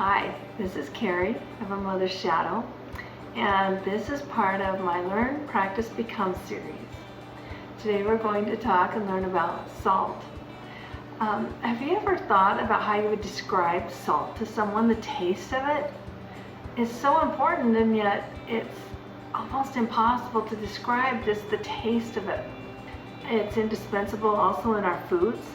Hi, this is Carrie of A Mother's Shadow, and this is part of my Learn, Practice, Become series. Today we're going to talk and learn about salt. Have you ever thought about how you would describe salt to someone, the taste of it? It's so important, and yet it's almost impossible to describe just the taste of it. It's indispensable also in our foods,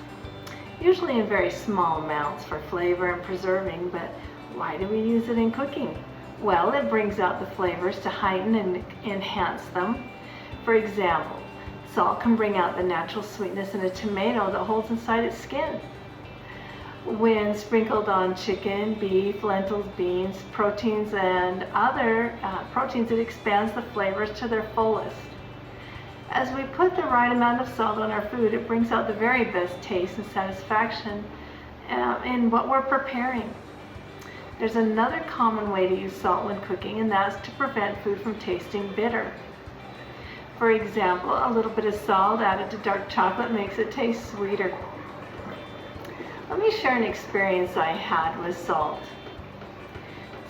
usually in very small amounts for flavor and preserving, but why do we use it in cooking? Well, it brings out the flavors to heighten and enhance them. For example, salt can bring out the natural sweetness in a tomato that holds inside its skin. When sprinkled on chicken, beef, lentils, beans, proteins, and other proteins, it expands the flavors to their fullest. As we put the right amount of salt on our food, it brings out the very best taste and satisfaction in what we're preparing. There's another common way to use salt when cooking, and that's to prevent food from tasting bitter. For example, a little bit of salt added to dark chocolate makes it taste sweeter. Let me share an experience I had with salt.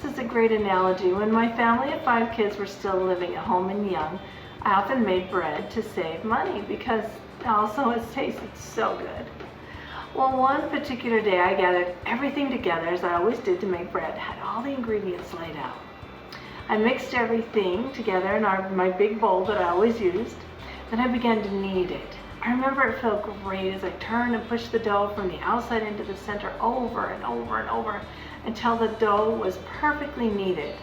This is a great analogy. When my family of 5 kids were still living at home and young, I often made bread to save money because also it tasted so good. Well, one particular day I gathered everything together, as I always did to make bread, had all the ingredients laid out. I mixed everything together in my big bowl that I always used. Then I began to knead it. I remember it felt great as I turned and pushed the dough from the outside into the center over and over and over until the dough was perfectly kneaded.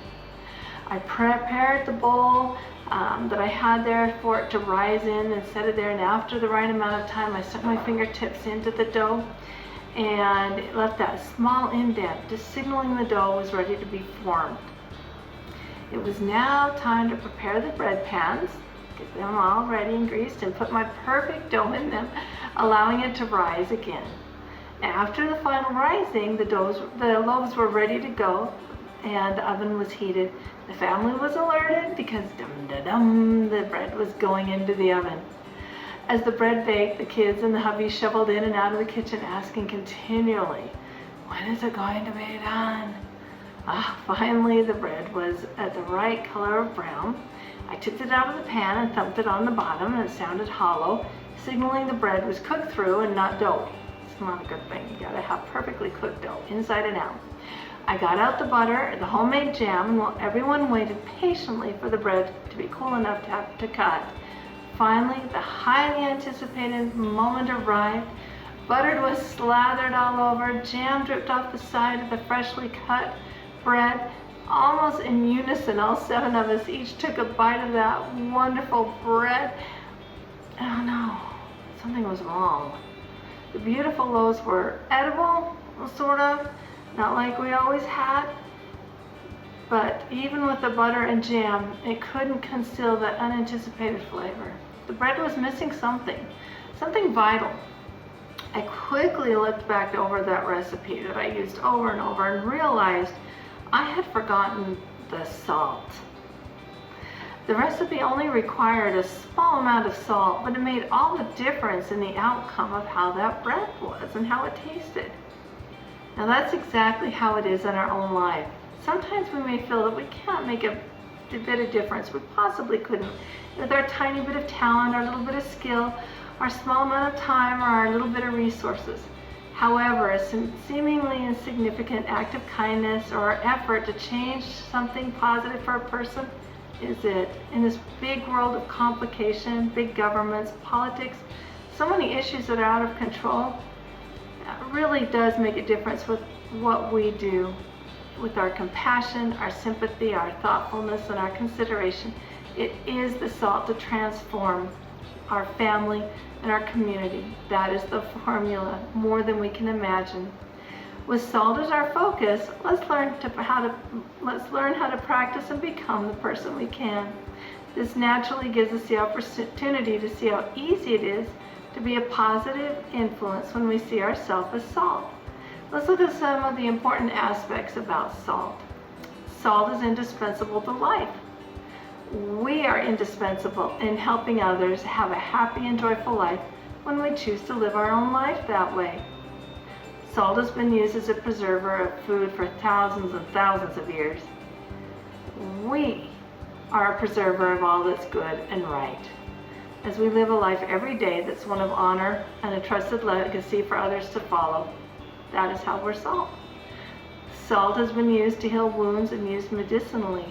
I prepared the bowl that I had there for it to rise in and set it there, and after the right amount of time I stuck my fingertips into the dough and it left that small indent, just signaling the dough was ready to be formed. It was now time to prepare the bread pans, get them all ready and greased, and put my perfect dough in them, allowing it to rise again. After the final rising, the loaves were ready to go and the oven was heated. The family was alerted because the bread was going into the oven. As the bread baked, the kids and the hubby shoveled in and out of the kitchen asking continually, "When is it going to be done?" Finally, the bread was at the right color of brown. I tipped it out of the pan and thumped it on the bottom, and it sounded hollow, signaling the bread was cooked through and not doughy. It's not a good thing. You gotta have perfectly cooked dough, inside and out. I got out the butter, the homemade jam, and while everyone waited patiently for the bread to be cool enough to cut, finally the highly anticipated moment arrived. Butter was slathered all over, jam dripped off the side of the freshly cut bread. Almost in unison, all 7 of us each took a bite of that wonderful bread. Oh no, something was wrong. The beautiful loaves were edible, sort of, not like we always had, but even with the butter and jam, it couldn't conceal that unanticipated flavor. The bread was missing something vital. I quickly looked back over that recipe that I used over and over and realized I had forgotten the salt. The recipe only required a small amount of salt, but it made all the difference in the outcome of how that bread was and how it tasted. Now that's exactly how it is in our own life. Sometimes we may feel that we can't make a bit of difference. We possibly couldn't with our tiny bit of talent, our little bit of skill, our small amount of time, or our little bit of resources. However, a seemingly insignificant act of kindness or effort to change something positive for a person is it. In this big world of complication, big governments, politics, so many issues that are out of control, it really does make a difference with what we do, with our compassion, our sympathy, our thoughtfulness, and our consideration. It is the salt to transform our family and our community. That is the formula, more than we can imagine. With salt as our focus, let's learn how to practice and become the person we can. This naturally gives us the opportunity to see how easy it is to be a positive influence when we see ourselves as salt. Let's look at some of the important aspects about salt. Salt is indispensable to life. We are indispensable in helping others have a happy and joyful life when we choose to live our own life that way. Salt has been used as a preserver of food for thousands and thousands of years. We are a preserver of all that's good and right. As we live a life every day that's one of honor and a trusted legacy for others to follow, that is how we're salt. Salt has been used to heal wounds and used medicinally.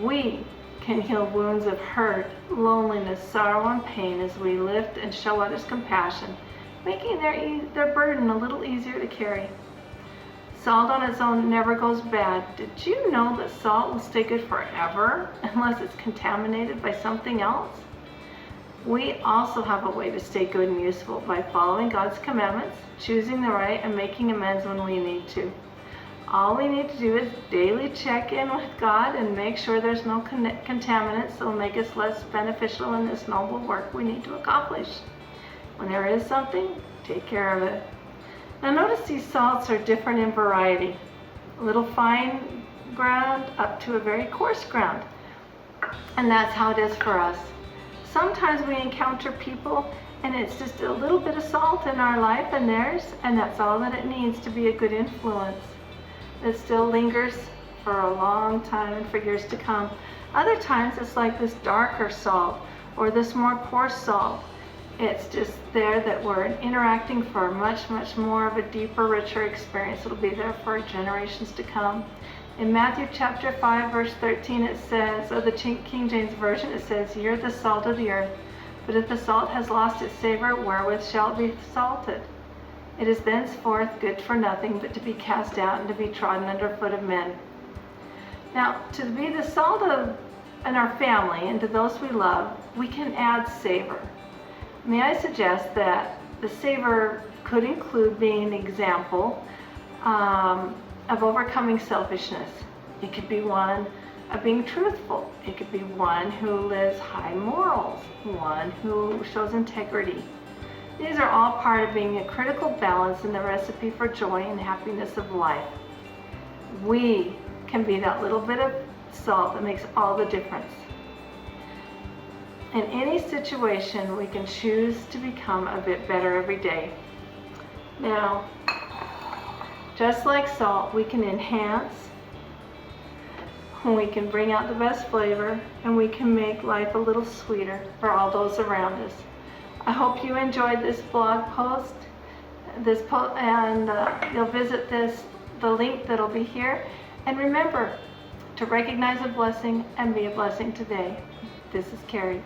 We can heal wounds of hurt, loneliness, sorrow, and pain as we lift and show others compassion, making their burden a little easier to carry. Salt on its own never goes bad. Did you know that salt will stay good forever unless it's contaminated by something else? We also have a way to stay good and useful by following God's commandments, choosing the right, and making amends when we need to. All we need to do is daily check in with God and make sure there's no contaminants that will make us less beneficial in this noble work we need to accomplish. When there is something, take care of it. Now notice these salts are different in variety. A little fine ground up to a very coarse ground. And that's how it is for us. Sometimes we encounter people and it's just a little bit of salt in our life and theirs, and that's all that it needs to be a good influence. It still lingers for a long time and for years to come. Other times it's like this darker salt or this more coarse salt. It's just there that we're interacting for much, much more of a deeper, richer experience. It'll be there for generations to come. In Matthew chapter 5, verse 13, it says, of the King James Version, it says, "You're the salt of the earth, but if the salt has lost its savor, wherewith shall it be salted? It is thenceforth good for nothing but to be cast out and to be trodden under foot of men." Now, to be the salt in our family and to those we love, we can add savor. May I suggest that the savor could include being an example of overcoming selfishness. It could be one of being truthful. It could be one who lives high morals, one who shows integrity. These are all part of being a critical balance in the recipe for joy and happiness of life. We can be that little bit of salt that makes all the difference. In any situation, we can choose to become a bit better every day. Now, just like salt, we can enhance, we can bring out the best flavor, and we can make life a little sweeter for all those around us. I hope you enjoyed this blog post, and you'll visit the link that'll be here. And remember to recognize a blessing and be a blessing today. This is Carrie.